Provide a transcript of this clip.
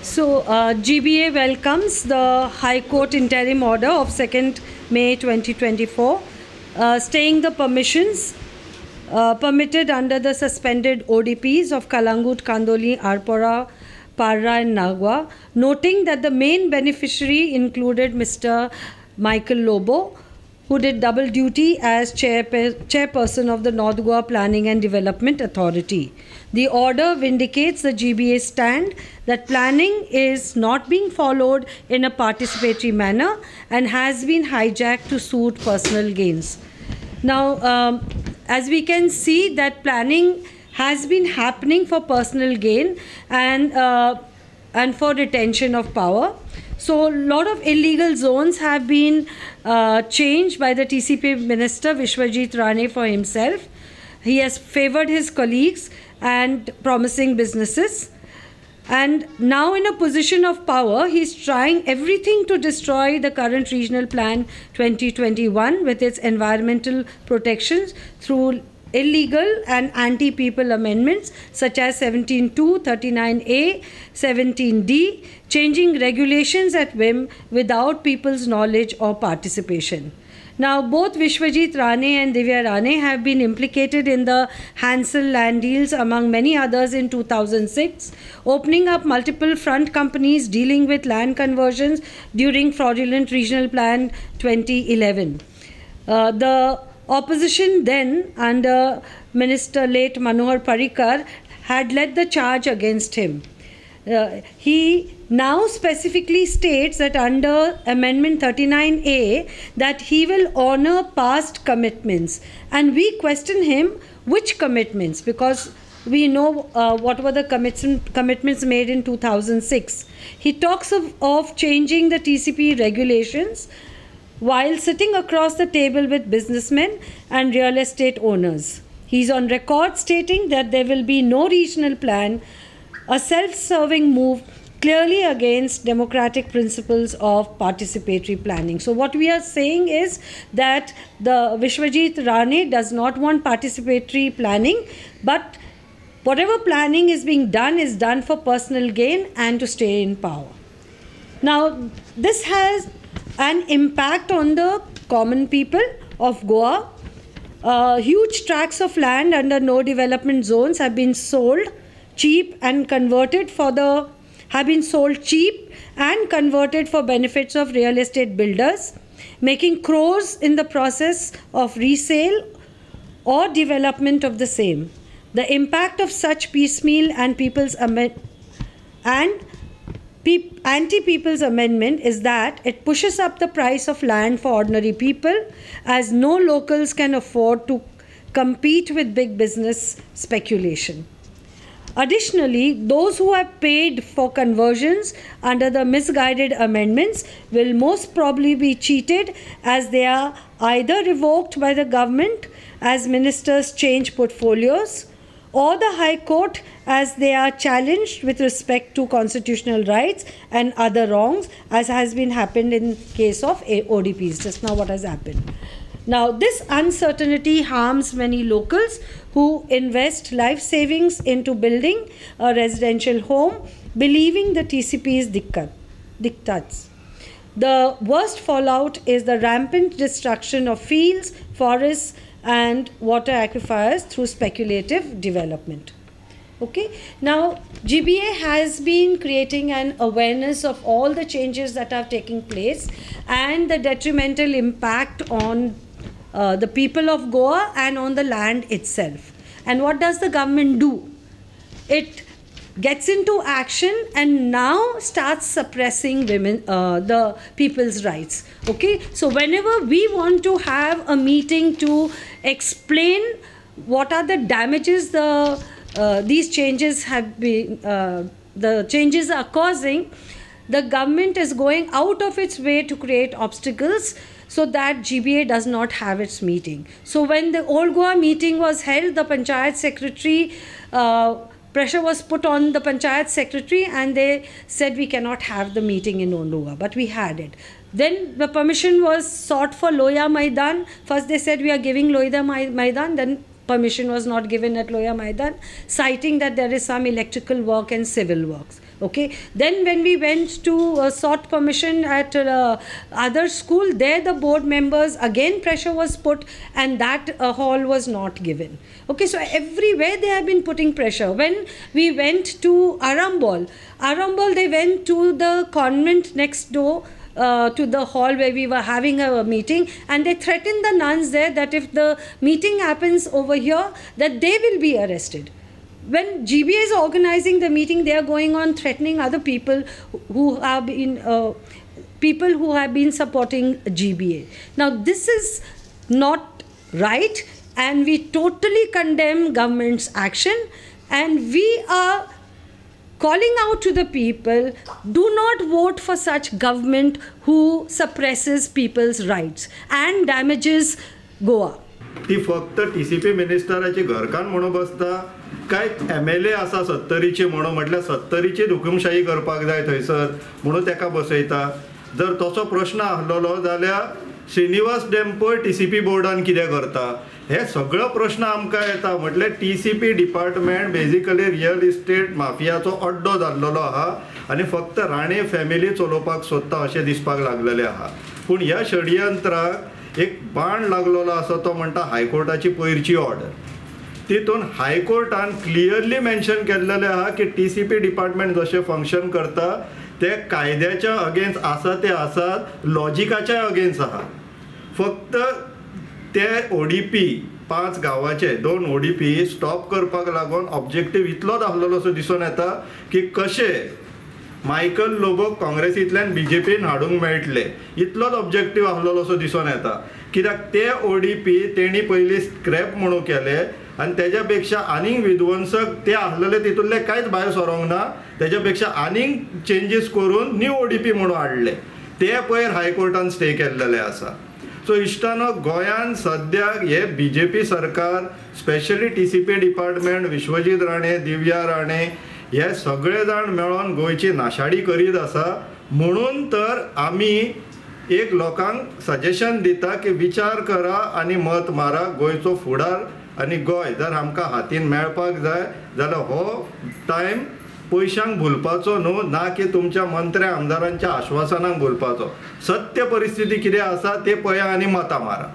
GBA welcomes the High Court interim order of 2nd May 2024, staying the permissions permitted under the suspended ODPs of Kalangut, Kandoli, Arpora, Parra and Nagwa, noting that the main beneficiary included Mr. Michael Lobo, who did double duty as chairperson of the North Goa Planning and Development Authority. The order vindicates the GBA stand that planning is not being followed in a participatory manner and has been hijacked to suit personal gains. Now, as we can see that planning has been happening for personal gain and for retention of power. So a lot of illegal zones have been changed by the TCP minister Vishwajit Rane for himself. He has favored his colleagues and promising businesses. And now in a position of power, he's trying everything to destroy the current Regional Plan 2021 with its environmental protections through illegal and anti-people amendments such as 17(2), 39A, 17D, changing regulations at whim without people's knowledge or participation. Now, both Vishwajit Rane and Divya Rane have been implicated in the Hansel land deals, among many others, in 2006, opening up multiple front companies dealing with land conversions during fraudulent Regional Plan 2011. The opposition then, under Minister late Manohar Parrikar, had led the charge against him. He now specifically states that under Amendment 39A that he will honor past commitments. And we question him, which commitments? Because we know what were the commitments made in 2006. He talks of changing the TCP regulations while sitting across the table with businessmen and real estate owners. He's on record stating that there will be no regional plan, a self-serving move clearly against democratic principles of participatory planning. So what we are saying is that the Vishwajit Rane does not want participatory planning, but whatever planning is being done is done for personal gain and to stay in power. Now, this has an impact on the common people of Goa. Huge tracts of land under no development zones have been sold cheap and converted for benefits of real estate builders, making crores in the process of resale or development of the same. The impact of such piecemeal and anti-people's amendment is that it pushes up the price of land for ordinary people, as no locals can afford to compete with big business speculation. Additionally, those who have paid for conversions under the misguided amendments will most probably be cheated, as they are either revoked by the government as ministers change portfolios, or the High Court as they are challenged with respect to constitutional rights and other wrongs, as has been happened in case of ODPs, just now what has happened. Now, this uncertainty harms many locals who invest life savings into building a residential home, believing the TCP's diktats. The worst fallout is the rampant destruction of fields, forests, and water aquifers through speculative development. Okay. Now, GBA has been creating an awareness of all the changes that are taking place and the detrimental impact on the people of Goa and on the land itself. And what does the government do? It gets into action and now starts suppressing the people's rights. Okay, so whenever we want to have a meeting to explain what are the damages these changes have been, the changes are causing, the government is going out of its way to create obstacles so that GBA does not have its meeting. So when the Old Goa meeting was held, the Panchayat Secretary, pressure was put on the Panchayat Secretary and they said we cannot have the meeting in Old Goa, but we had it. Then the permission was sought for Loya Maidan. First they said we are giving Loya Maidan, then permission was not given at Loya Maidan, citing that there is some electrical work and civil works. Okay, then when we went to sought permission at other school, there the board members, again pressure was put, and that hall was not given. Okay, so everywhere they have been putting pressure. When we went to Arambol, they went to the convent next door, to the hall where we were having a meeting, and they threatened the nuns there that if the meeting happens over here, that they will be arrested. When GBA is organizing the meeting, they are going on threatening other people who have been supporting GBA. Now this is not right, and we totally condemn government's action, and we are calling out to the people, do not vote for such government who suppresses people's rights and damages Goa. ती फक्त TCP मिनिस्टराची घरकान म्हणून बसता काय MLA आसा 70चे म्हणून म्हटल्यार 70ची हुकुमशाही करपाक जाय थंयसर म्हणून ताका बसयता. जर तसो प्रश्न आसलो जाल्यार श्रीनिवास डेंपोय TCP बोर्डान कितें करता हे सगळो प्रश्न आमकां येता. म्हटल्यार TCP department basically real estate माफियाचो अड्डो जाल्लो आहा आनी फक्त राणे फॅमिली चलोवपाक सोदता अशें दिसपाक लागलेलें आहा. पूण ह्या षडयंत्राक एक बाण लागलेलो आसा तो म्हणटा हायकोर्टाची पयरची ऑर्डर. तितून हायकोर्टान क्लियरली मेन्शन केल्लेलें आहा की TCP डिपार्टमेंट जशें फंक्शन करता ते कायद्याच्या अगेन्स्ट आसा ते आसात, लॉजिकाच्या अगेन्स्ट आहा. फक्त ते ODP 5 गांवाचे 2 ODP स्टॉप करपाक लागून ऑब्जेक्टीव इतलोच आसलेलो असो दिसून येता की कशें मायकल लोबोक काँग्रेसींतल्यान BJPन हाडूंक मेळटले इतलोच ऑब्जेक्टीव आसलेलो असो दिसून येता. कित्याक ते ODP तेणी पयलीं स्क्रॅप म्हणून केले आनी तेज्या पेक्षा आनीक विध्वंसक ते आसलेले तितूंतले कांयच भायर सरोंक ना. तेज्या पेक्षा आनीक चेंजीस करून न्यू ODP म्हणून हाडले. ते पयर हायकोर्टान स्टे केल्लेले आसा. सो इश्टानो गोंयान सद्याक हे BJP सरकार specially TCP department Vishwajit Rane, Divya Rane हे सगळे जाण मेळोन गोंयची नाशाडी करीत आसा. म्हणून तर आमी एक लोकांक सजेशन दिता की विचार करा आनी मत मारा. गोंयचो फुडार आनी गोंय जर आमकां हातीन मेळपाक जाय जाल्यार हो टायम पयशांक भुलपाचो न्हू, ना की तुमच्या मंत्र्या आमदारांच्या आश्वासनांक भुलपाचो. सत्य परिस्थिती कितें आसा ते पळया आनी मतां मारा.